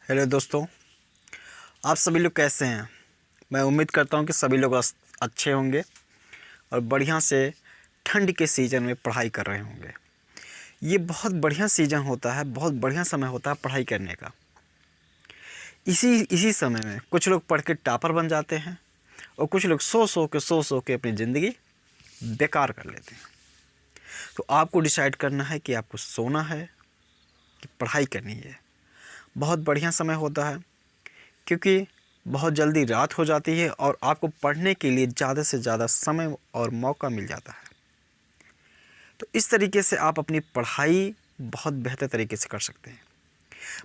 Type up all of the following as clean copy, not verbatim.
Hello दोस्तों, आप सभी लोग कैसे हैं। मैं उम्मीद करता हूं कि सभी लोग अच्छे होंगे और बढ़िया से ठंड के सीज़न में पढ़ाई कर रहे होंगे। ये बहुत बढ़िया सीज़न होता है, बहुत बढ़िया समय होता है पढ़ाई करने का। इसी समय में कुछ लोग पढ़ के टॉपर बन जाते हैं और कुछ लोग सो के अपनी ज़िंदगी बेकार कर लेते हैं। तो आपको डिसाइड करना है कि आपको सोना है कि पढ़ाई करनी है। बहुत बढ़िया समय होता है क्योंकि बहुत जल्दी रात हो जाती है और आपको पढ़ने के लिए ज़्यादा से ज़्यादा समय और मौका मिल जाता है। तो इस तरीके से आप अपनी पढ़ाई बहुत बेहतर तरीके से कर सकते हैं।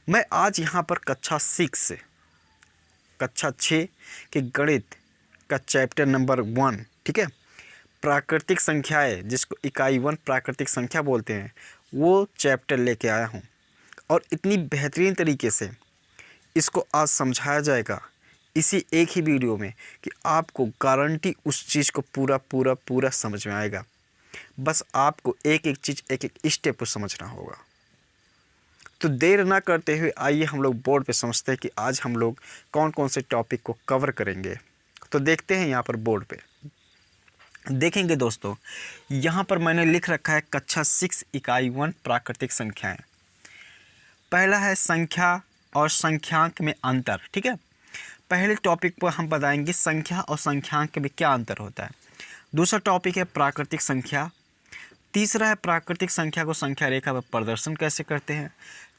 मैं आज यहाँ पर कक्षा 6 के गणित का चैप्टर नंबर 1, ठीक है, प्राकृतिक संख्याएं, जिसको इकाई 1 प्राकृतिक संख्या बोलते हैं, वो चैप्टर लेके आया हूँ और इतनी बेहतरीन तरीके से इसको आज समझाया जाएगा इसी एक ही वीडियो में कि आपको गारंटी उस चीज़ को पूरा समझ में आएगा। बस आपको एक एक चीज़ एक स्टेप को समझना होगा। तो देर ना करते हुए आइए हम लोग बोर्ड पे समझते हैं कि आज हम लोग कौन कौन से टॉपिक को कवर करेंगे। तो देखते हैं यहाँ पर बोर्ड पे देखेंगे दोस्तों, यहाँ पर मैंने लिख रखा है कक्षा 6 इकाई 1 प्राकृतिक संख्याएं। पहला है संख्या और संख्यांक में अंतर, ठीक है। पहले टॉपिक पर हम बताएंगे संख्या और संख्यांक में क्या अंतर होता है। दूसरा टॉपिक है प्राकृतिक संख्या। तीसरा है प्राकृतिक संख्या को संख्या रेखा पर प्रदर्शन कैसे करते हैं।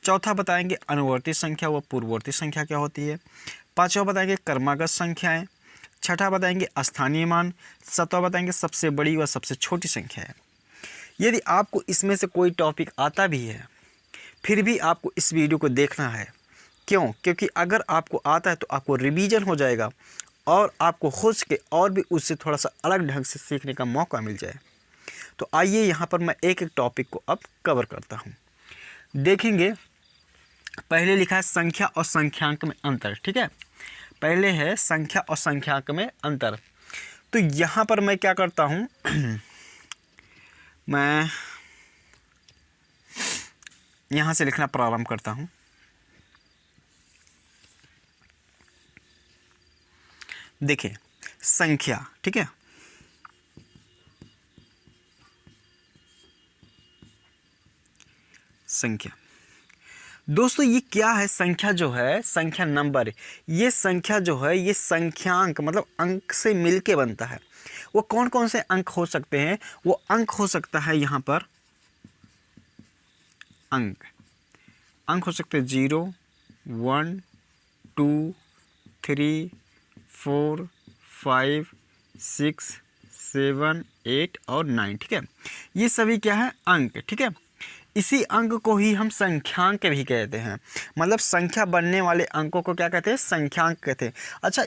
चौथा बताएंगे अनुवर्ती संख्या व पूर्ववर्ती संख्या क्या होती है। पांचवा बताएंगे क्रमागत संख्याएं। छठा बताएंगे स्थानीय मान। सातवां बताएंगे सबसे बड़ी व सबसे छोटी संख्या है। यदि आपको इसमें से कोई टॉपिक आता भी है फिर भी आपको इस वीडियो को देखना है। क्यों? क्योंकि अगर आपको आता है तो आपको रिवीजन हो जाएगा और आपको खुद के और भी उससे थोड़ा सा अलग ढंग से सीखने का मौका मिल जाए। तो आइए यहाँ पर मैं एक एक टॉपिक को अब कवर करता हूँ। देखेंगे पहले लिखा है संख्या और संख्यांक में अंतर, ठीक है। पहले है संख्या और संख्यांक में अंतर। तो यहाँ पर मैं क्या करता हूँ मैं यहाँ से लिखना प्रारंभ करता हूँ। देखिए संख्या, ठीक है, संख्या दोस्तों ये क्या है। संख्या जो है, संख्या नंबर, ये संख्या जो है ये संख्यांक मतलब अंक से मिलके बनता है। वो कौन कौन से अंक हो सकते हैं? वो अंक हो सकता है यहाँ पर अंक हो सकते हैं 0, 1, 2, 3, 4, 5, 6, 7, 8 और 9, ठीक है। ये सभी क्या है? अंक, ठीक है। इसी अंक को ही हम संख्यांक भी कहते हैं। मतलब संख्या बनने वाले अंकों को क्या कहते हैं? संख्यांक कहते हैं। अच्छा,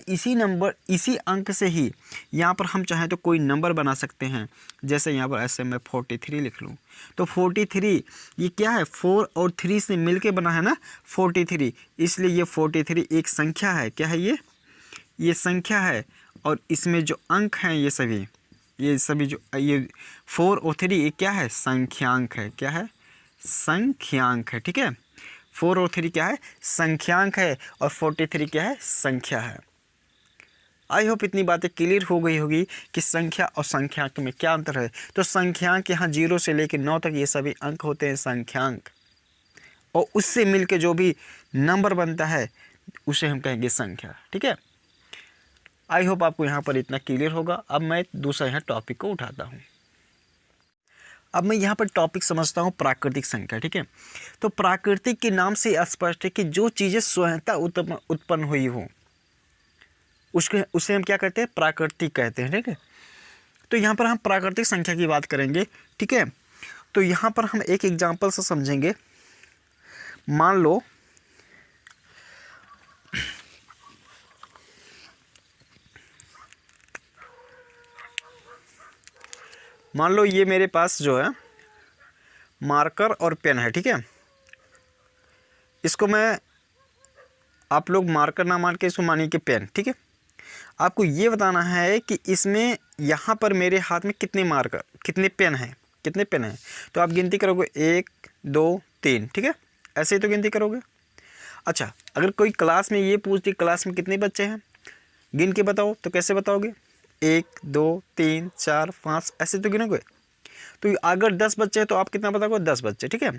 इसी अंक से ही यहाँ पर हम चाहें तो कोई नंबर बना सकते हैं। जैसे यहाँ पर ऐसे मैं 43 लिख लूँ तो 43 ये क्या है? 4 और 3 से मिलके बना है ना 43, इसलिए ये 43 एक संख्या है। क्या है ये संख्या है। और इसमें जो अंक हैं ये सभी जो ये 4 और 3 ये क्या है? संख्यांक है। क्या है? संख्यांक है, ठीक है। 4 और 3 क्या है? संख्यांक है और 43 क्या है? संख्या है। आई होप इतनी बातें क्लियर हो गई होगी कि संख्या और संख्यांक में क्या अंतर है। तो संख्यांक यहाँ 0 से लेकर 9 तक ये सभी अंक होते हैं संख्यांक, और उससे मिलके जो भी नंबर बनता है उसे हम कहेंगे संख्या, ठीक है। आई होप आपको यहाँ पर इतना क्लियर होगा। अब मैं दूसरा यहाँ टॉपिक को उठाता हूँ। अब मैं यहाँ पर टॉपिक समझता हूँ प्राकृतिक संख्या, ठीक है। तो प्राकृतिक के नाम से स्पष्ट है कि जो चीज़ें स्वतः उत्पन्न हुई हो उसे हम क्या कहते हैं? प्राकृतिक कहते हैं, ठीक है। तो यहाँ पर हम प्राकृतिक संख्या की बात करेंगे, ठीक है। तो यहाँ पर हम एक एग्जाम्पल से समझेंगे। मान लो ये मेरे पास जो है मार्कर और पेन है, ठीक है। इसको मैं, आप लोग मार्कर ना मान के इसको मानिए कि पेन, ठीक है। आपको ये बताना है कि इसमें यहाँ पर मेरे हाथ में कितने पेन हैं। तो आप गिनती करोगे 1, 2, 3, ठीक है। ऐसे ही तो गिनती करोगे। अच्छा, अगर कोई क्लास में ये पूछती क्लास में कितने बच्चे हैं, गिन के बताओ, तो कैसे बताओगे? 1 2 3 4 5 ऐसे तो गिनोगे। तो अगर 10 बच्चे हैं तो आप कितना बताओगे? 10 बच्चे, ठीक है।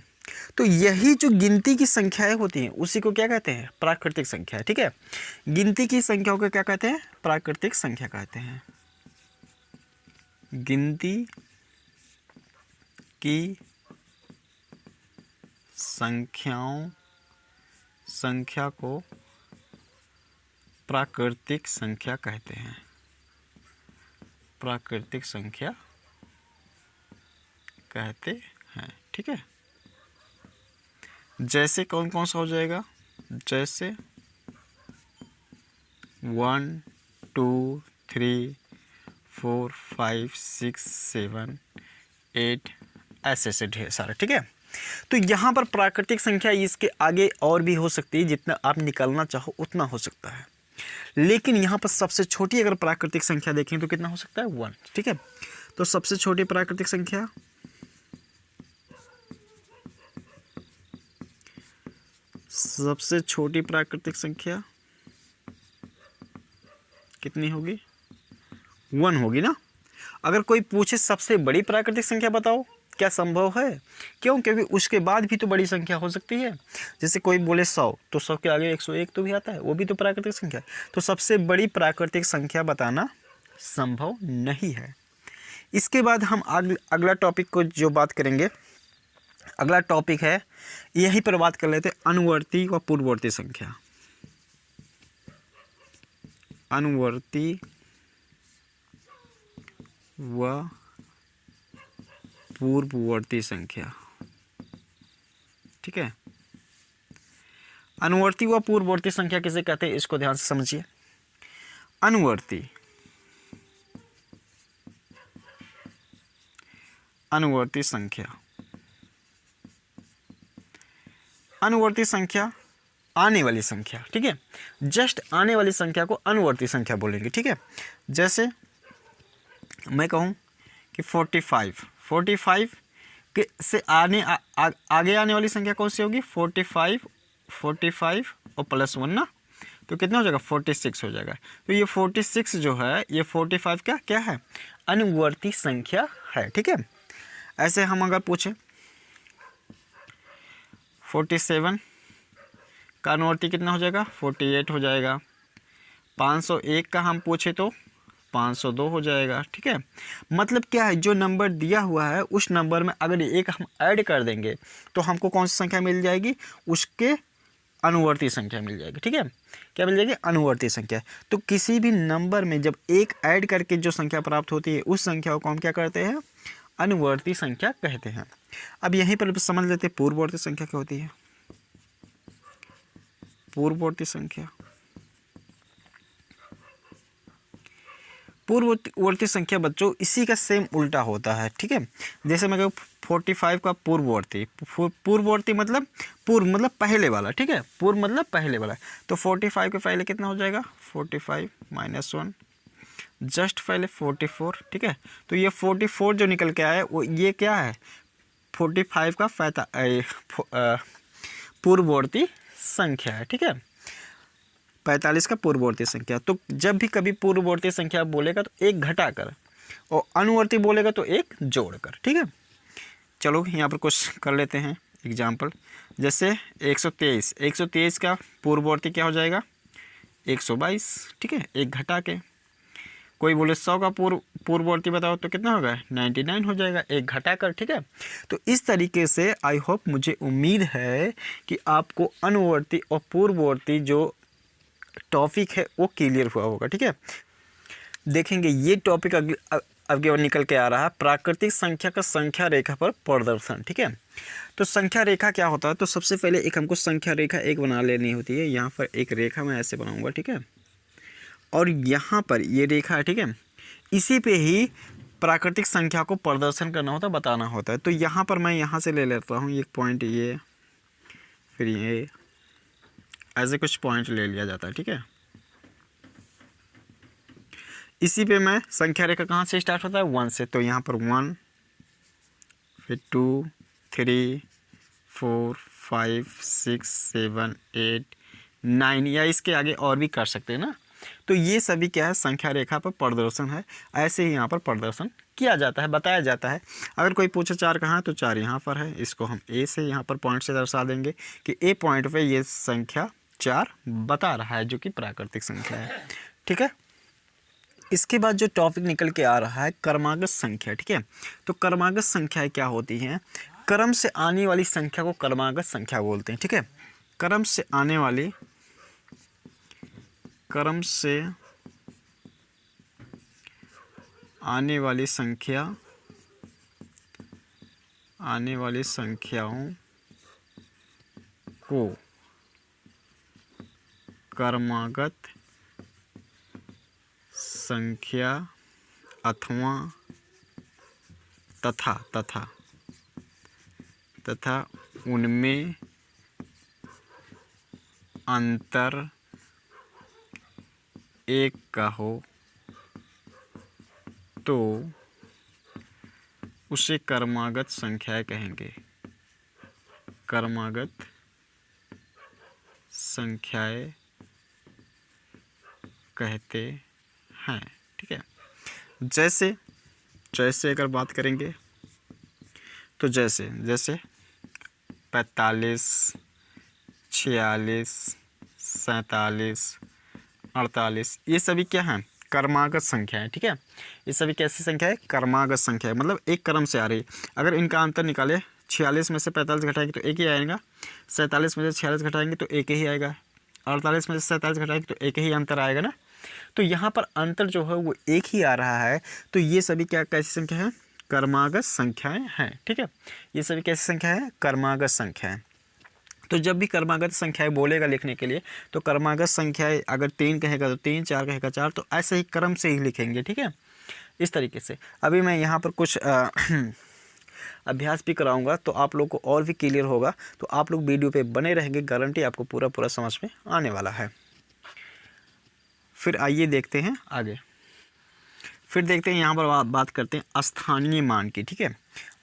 तो यही जो गिनती की संख्याएं होती हैं उसी को क्या कहते हैं? प्राकृतिक संख्या, ठीक है। गिनती की संख्याओं को क्या कहते हैं? प्राकृतिक संख्या कहते हैं। गिनती की संख्या को प्राकृतिक संख्या कहते हैं। प्राकृतिक संख्या कहते हैं, ठीक है। जैसे कौन कौन सा हो जाएगा? जैसे 1 2 3 4 5 6 7 8 ऐसे ढेर सारा, ठीक है। तो यहाँ पर प्राकृतिक संख्या इसके आगे और भी हो सकती है, जितना आप निकालना चाहो उतना हो सकता है, लेकिन यहाँ पर सबसे छोटी अगर प्राकृतिक संख्या देखें तो कितना हो सकता है? 1, ठीक है। तो सबसे छोटी प्राकृतिक संख्या कितनी होगी? 1 होगी ना। अगर कोई पूछे सबसे बड़ी प्राकृतिक संख्या बताओ, क्या संभव है? क्यों? क्योंकि उसके बाद भी तो बड़ी संख्या हो सकती है। जैसे कोई बोले 100, तो 100 के आगे 101 तो भी आता है, वो भी तो प्राकृतिक संख्या है। तो सबसे बड़ी प्राकृतिक संख्या बताना संभव नहीं है। इसके बाद हम अगला टॉपिक को जो बात करेंगे, अगला टॉपिक है, यहीं पर बात कर लेते हैं अनुवर्ती व पूर्ववर्ती संख्या। अनुवर्ती व पूर्ववर्ती संख्या, ठीक है। अनुवर्ती व पूर्ववर्ती संख्या किसे कहते हैं, इसको ध्यान से समझिए। अनुवर्ती संख्या आने वाली संख्या, ठीक है। जस्ट आने वाली संख्या को अनुवर्ती संख्या बोलेंगे, ठीक है। जैसे मैं कहूँ कि 45 के से आगे आने वाली संख्या कौन सी होगी? 45 और +1 ना, तो कितना हो जाएगा? 46 हो जाएगा। तो ये 46 जो है, ये 45 क्या है? अनुवर्ती संख्या है, ठीक है। ऐसे हम अगर पूछें 47 का अनुवर्ती कितना हो जाएगा? 48 हो जाएगा। 501 का हम पूछे तो 502 हो जाएगा, ठीक है। मतलब क्या है, जो नंबर दिया हुआ है उस नंबर में अगर एक हम ऐड कर देंगे तो हमको कौन सी संख्या मिल जाएगी? उसके अनुवर्ती संख्या मिल जाएगी, ठीक है। क्या मिल जाएगी? अनुवर्ती संख्या। तो किसी भी नंबर में जब एक ऐड करके जो संख्या प्राप्त होती है उस संख्या को हम क्या करते हैं? अनुवर्ती संख्या कहते हैं। अब यहीं पर समझ लेते हैं पूर्ववर्ती संख्या क्या होती है। पूर्ववर्ती संख्या बच्चों इसी का सेम उल्टा होता है, ठीक है। जैसे मैं कहूँ 45 का पूर्ववर्ती मतलब पूर्व मतलब पहले वाला, ठीक है। पूर्व मतलब पहले वाला। तो 45 के पहले कितना हो जाएगा? 45 - 1, जस्ट पहले 44, ठीक है। तो ये 44 जो निकल के आया वो ये क्या है? 45 का पूर्ववर्ती संख्या है, ठीक है। 45 का पूर्ववर्ती संख्या। तो जब भी कभी पूर्ववर्ती संख्या बोलेगा तो एक घटाकर, और अनुवर्ती बोलेगा तो एक जोड़कर, ठीक है। चलो यहाँ पर कुछ कर लेते हैं एग्जाम्पल। जैसे 123 का पूर्ववर्ती क्या हो जाएगा? 122, ठीक है, एक घटा के। कोई बोले 100 का पूर्ववर्ती बताओ तो कितना होगा? 99 हो जाएगा, एक घटा कर, ठीक है। तो इस तरीके से आई होप, मुझे उम्मीद है कि आपको अनुवर्ती और पूर्ववर्ती जो टॉपिक है वो क्लियर हुआ होगा, ठीक है। देखेंगे ये टॉपिक अगले बार निकल के आ रहा है, प्राकृतिक संख्या का संख्या रेखा पर प्रदर्शन, ठीक है। तो संख्या रेखा क्या होता है? तो सबसे पहले एक हमको संख्या रेखा एक बना लेनी होती है। यहाँ पर एक रेखा मैं ऐसे बनाऊंगा, ठीक है, और यहाँ पर ये रेखा है, ठीक है। इसी पे ही प्राकृतिक संख्या को प्रदर्शन करना होता है, बताना होता है। तो यहाँ पर मैं यहाँ से ले लेता हूँ एक पॉइंट, ये फिर ये ऐसे कुछ पॉइंट ले लिया जाता है, ठीक है। इसी पे मैं संख्या रेखा कहाँ से स्टार्ट होता है? 1 से। तो यहाँ पर 1, फिर 2 3 4 5 6 7 8 9 या इसके आगे और भी कर सकते हैं ना। तो ये सभी क्या है, संख्या रेखा पर प्रदर्शन है। ऐसे ही यहाँ पर प्रदर्शन किया जाता है, बताया जाता है। अगर कोई पूछे 4 कहाँ है, तो 4 यहाँ पर है। इसको हम ए से यहाँ पर पॉइंट से दर्शा देंगे कि ए पॉइंट पे ये संख्या 4 बता रहा है, जो कि प्राकृतिक संख्या है। ठीक है। इसके बाद जो टॉपिक निकल के आ रहा है क्रमागत संख्या। ठीक है। तो क्रमागत संख्याएं क्या होती हैं? क्रम से आने वाली संख्या को क्रमागत संख्या बोलते हैं। ठीक है। क्रम से आने वाली संख्याओं को क्रमागत संख्या अथवा तथा उनमें अंतर एक का हो तो उसे क्रमागत संख्याएं कहेंगे। क्रमागत संख्याएं कहते हैं। ठीक है। जैसे अगर बात करेंगे तो जैसे 45, 46, 47, 48 ये सभी क्या हैं? क्रमागत संख्या है। ठीक है। ये सभी कैसी संख्या है? क्रमागत संख्या है, मतलब एक क्रम से आ रही है। अगर इनका अंतर निकाले, 46 में से 45 घटाएंगे तो एक ही आएगा, 47 में से 46 घटाएंगे तो एक ही आएगा, 48 में से 47 घटाएंगे तो एक ही अंतर आएगा ना। तो यहाँ पर अंतर जो है वो एक ही आ रहा है। तो ये सभी क्या कैसी संख्या है? क्रमागत संख्याएं हैं। ठीक है। ये सभी कैसी संख्या है? क्रमागत संख्याएं। तो जब भी क्रमागत संख्याएं बोलेगा लिखने के लिए, तो क्रमागत संख्याएं अगर 3 कहेगा तो 3, 4 कहेगा 4, तो ऐसे ही क्रम से ही लिखेंगे। ठीक है। इस तरीके से अभी मैं यहाँ पर कुछ अभ्यास भी कराऊंगा, तो आप लोग को और भी क्लियर होगा। तो आप लोग वीडियो पे बने रहेंगे, गारंटी आपको पूरा समझ में आने वाला है। फिर आइए देखते हैं आगे। फिर देखते हैं यहाँ पर बात करते हैं स्थानीय मान की। ठीक है।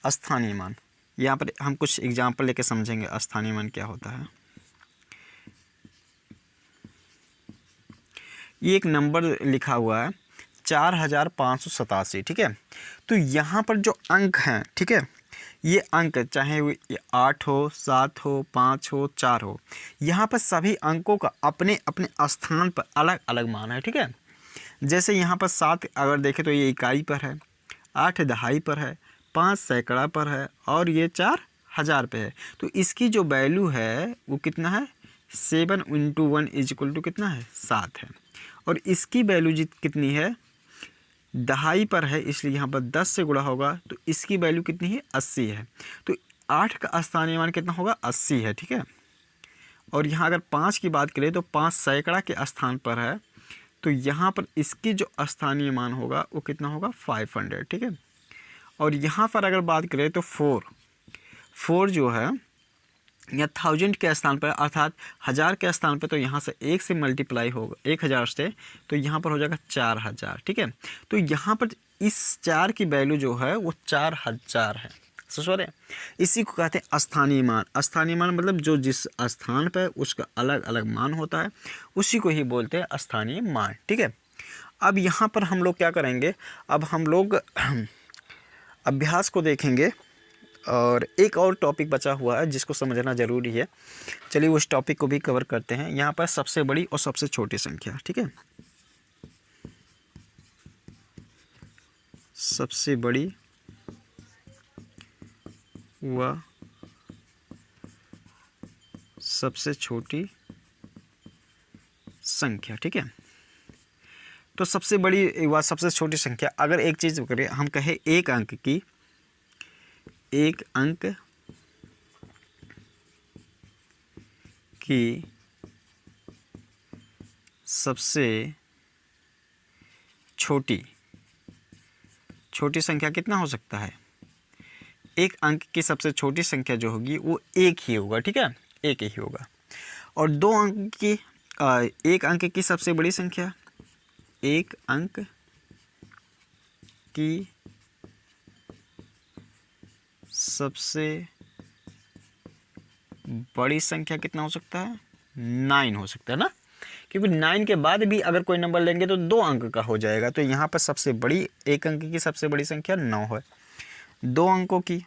स्थानीय मान, यहाँ पर हम कुछ एग्जाम्पल लेके समझेंगे स्थानीय मान क्या होता है। ये एक नंबर लिखा हुआ है 4587। ठीक है। तो यहाँ पर जो अंक हैं, ठीक है, ये अंक चाहे वो 8 हो, 7 हो, 5 हो, 4 हो, यहाँ पर सभी अंकों का अपने अपने स्थान पर अलग अलग मान है। ठीक है। जैसे यहाँ पर 7 अगर देखें तो ये इकाई पर है, 8 दहाई पर है, 5 सैकड़ा पर है, और ये 4 हज़ार पे है। तो इसकी जो वैल्यू है वो कितना है? 7 × 1 = कितना है? 7 है। और इसकी वैल्यू कितनी है? दहाई पर है, इसलिए यहाँ पर 10 से गुणा होगा, तो इसकी वैल्यू कितनी है? 80 है। तो 8 का स्थानीय मान कितना होगा? 80 है। ठीक है। और यहाँ अगर 5 की बात करें तो 5 सैकड़ा के स्थान पर है, तो यहाँ पर इसकी जो स्थानीय मान होगा वो कितना होगा? 500। ठीक है। और यहाँ पर अगर बात करें तो 4 जो है या 1000 के स्थान पर, अर्थात 1000 के स्थान पर, तो यहाँ से 1 से मल्टीप्लाई होगा 1000 से, तो यहाँ पर हो जाएगा 4000। ठीक है। तो यहाँ पर इस 4 की वैल्यू जो है वो 4000 है। सॉरी, इसी को कहते हैं स्थानीय मान। स्थानीय मान मतलब जो जिस स्थान पर उसका अलग अलग मान होता है, उसी को ही बोलते हैं स्थानीय मान। ठीक है। अब यहाँ पर हम लोग क्या करेंगे? अब हम लोग अभ्यास को देखेंगे, और एक और टॉपिक बचा हुआ है जिसको समझना ज़रूरी है। चलिए उस टॉपिक को भी कवर करते हैं। यहाँ पर सबसे बड़ी और सबसे छोटी संख्या। ठीक है। सबसे बड़ी व सबसे छोटी संख्या। ठीक है। तो सबसे बड़ी व सबसे छोटी संख्या, अगर एक चीज़ करें, हम कहें एक अंक की सबसे छोटी संख्या कितना हो सकता है? एक अंक की सबसे छोटी संख्या जो होगी वो एक ही होगा। ठीक है। एक ही होगा। और एक अंक की सबसे बड़ी संख्या, एक अंक की सबसे बड़ी संख्या कितना हो सकता है? 9 हो सकता है ना, क्योंकि 9 के बाद भी अगर कोई नंबर लेंगे तो 2 अंक का हो जाएगा। तो यहाँ पर सबसे बड़ी, एक अंक की सबसे बड़ी संख्या 9 है। 2 अंकों की,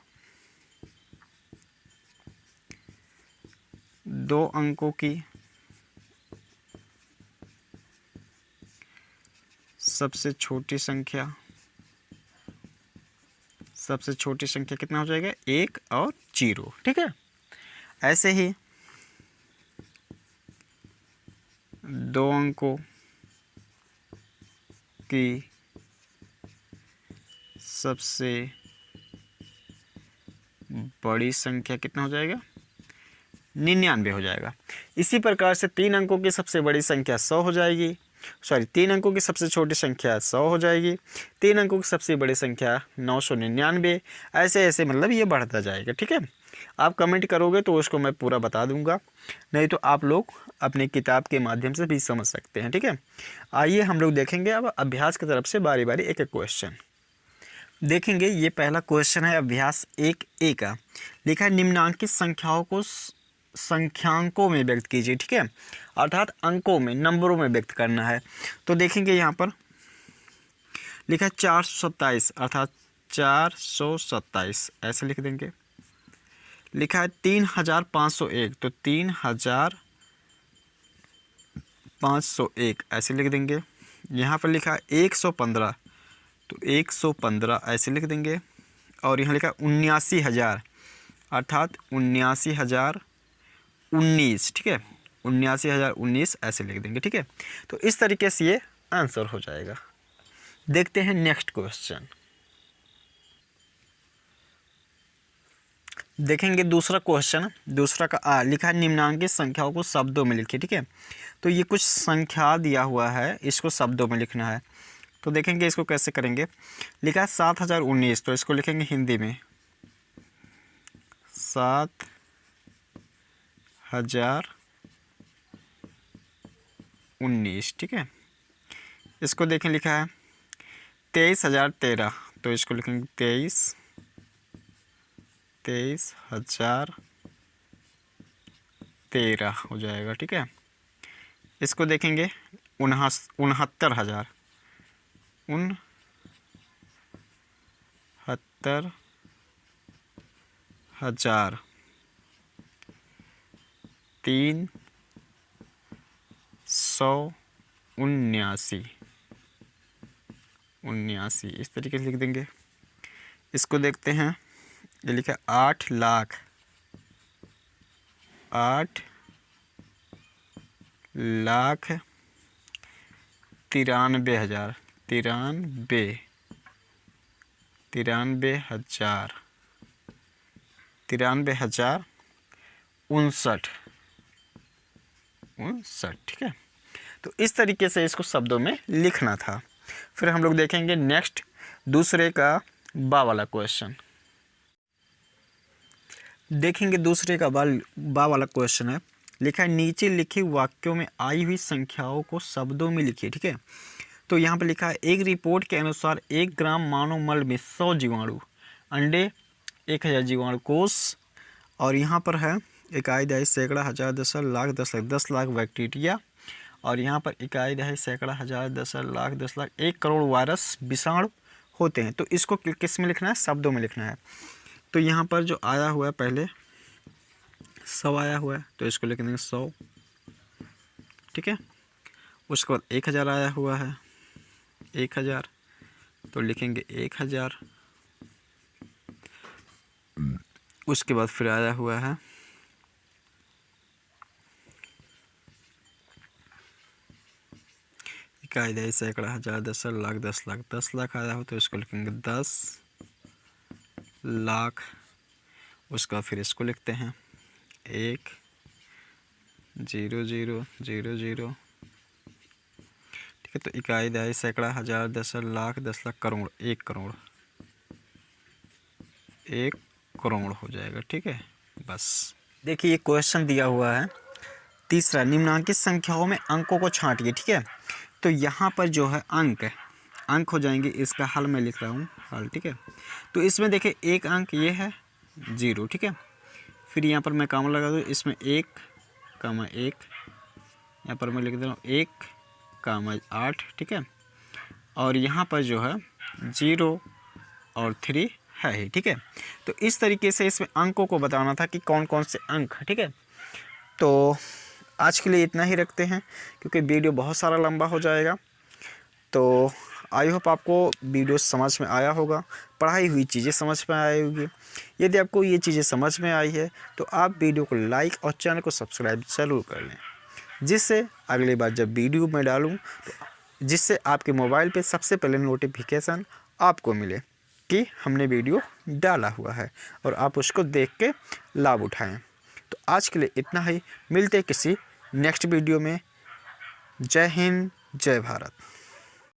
2 अंकों की सबसे छोटी संख्या, सबसे छोटी संख्या कितना हो जाएगा, 1 और 0, ठीक है। ऐसे ही 2 अंकों की सबसे बड़ी संख्या कितना हो जाएगा, 99 हो जाएगा। इसी प्रकार से 3 अंकों की सबसे बड़ी संख्या 100 हो जाएगी, 3 अंकों की सबसे छोटी संख्या 100 हो जाएगी, 3 अंकों की सबसे बड़ी संख्या 999, ऐसे ऐसे मतलब ये बढ़ता जाएगा, ठीक है। आप कमेंट करोगे तो उसको मैं पूरा बता दूंगा, नहीं तो आप लोग अपने किताब के माध्यम से भी समझ सकते हैं, ठीक है। आइए हम लोग देखेंगे अब अभ्यास की तरफ से बारी बारी एक एक क्वेश्चन देखेंगे। ये पहला क्वेश्चन है अभ्यास 1A का। लिखा है निम्नांकित संख्याओं को संख्यांकों में व्यक्त कीजिए, ठीक है, अर्थात अंकों में, नंबरों में व्यक्त करना है। तो देखेंगे यहाँ पर लिखा है 427 अर्थात 427 ऐसे लिख देंगे। लिखा है 3501 तो 3501 ऐसे लिख देंगे। यहाँ पर लिखा है 115 तो 115 ऐसे लिख देंगे। और यहाँ लिखा 79,000 अर्थात 79,019, ठीक है, 79,019 ऐसे लिख देंगे, ठीक है। तो इस तरीके से ये आंसर हो जाएगा। देखते हैं नेक्स्ट क्वेश्चन। देखेंगे दूसरा क्वेश्चन, दूसरा का लिखा है निम्नांकित संख्याओं को शब्दों में लिखिए, ठीक है। तो ये कुछ संख्या दिया हुआ है, इसको शब्दों में लिखना है। तो देखेंगे इसको कैसे करेंगे। लिखा है 7,019 तो इसको लिखेंगे हिंदी में 7,019, ठीक है। इसको देखें लिखा है 23,013 तो इसको लिखेंगे 23,013 हो जाएगा, ठीक है। इसको देखेंगे 69,000 69,000 379 इस तरीके से लिख देंगे। इसको देखते हैं, ये लिखा है 8,93,000 59, ठीक है। तो इस तरीके से इसको शब्दों में लिखना था। फिर हम लोग देखेंगे नेक्स्ट दूसरे का बा वाला क्वेश्चन। देखेंगे दूसरे का बा वाला क्वेश्चन है। लिखा है नीचे लिखे वाक्यों में आई हुई संख्याओं को शब्दों में लिखिए, ठीक है। तो यहाँ पर लिखा है एक रिपोर्ट के अनुसार 1 ग्राम मानव मल में 100 जीवाणु, अंडे 1000 जीवाणु कोष, और यहाँ पर है इकाई दहाई सैकड़ा हजार दशक लाख 10 लाख बैक्टीरिया, और यहाँ पर इकाई दहाई सैकड़ा हजार 10 लाख 10 लाख 1 करोड़ वायरस विषाणु होते हैं। तो इसको किस में लिखना है, शब्दों में लिखना है। तो यहाँ पर जो आया हुआ है पहले 100 आया हुआ है तो इसको लिख देंगे 100, ठीक है। उसके बाद 1000 आया हुआ है 1000 तो लिखेंगे 1000। उसके बाद फिर आया हुआ है इकाई दहाई सैकड़ा हजार 10 लाख 10 लाख आया हो तो इसको लिखेंगे 10 लाख। उसका फिर इसको लिखते हैं 1 0 0 0 0, ठीक है। तो इकाई दहाई सैकड़ा हजार 10 लाख 10 लाख करोड़ 1 करोड़ 1 करोड़ हो जाएगा, ठीक है। बस देखिए ये क्वेश्चन दिया हुआ है तीसरा, निम्नांकित संख्याओं में अंकों को छांटिए, ठीक है। तो यहाँ पर जो है अंक हो जाएंगे, इसका हल मैं लिख रहा हूँ हल, ठीक है। तो इसमें देखिए एक अंक ये है 0, ठीक है। फिर यहाँ पर मैं काम लगा दूँ, इसमें 1 कामा 1, यहाँ पर मैं लिख दे रहा हूँ 1 कामा 8, ठीक है। और यहाँ पर जो है 0 और 3 है ही, ठीक है। तो इस तरीके से इसमें अंकों को बताना था कि कौन कौन से अंक, ठीक है। तो आज के लिए इतना ही रखते हैं, क्योंकि वीडियो बहुत सारा लंबा हो जाएगा। तो आई होप आपको वीडियो समझ में आया होगा, पढ़ाई हुई चीज़ें समझ में आई होगी। यदि आपको ये चीज़ें समझ में आई है तो आप वीडियो को लाइक और चैनल को सब्सक्राइब ज़रूर कर लें, जिससे अगली बार जब वीडियो मैं डालूँ तो जिससे आपके मोबाइल पे सबसे पहले नोटिफिकेशन आपको मिले कि हमने वीडियो डाला हुआ है और आप उसको देख के लाभ उठाएं। तो आज के लिए इतना ही, मिलते किसी नेक्स्ट वीडियो में। जय हिंद, जय भारत।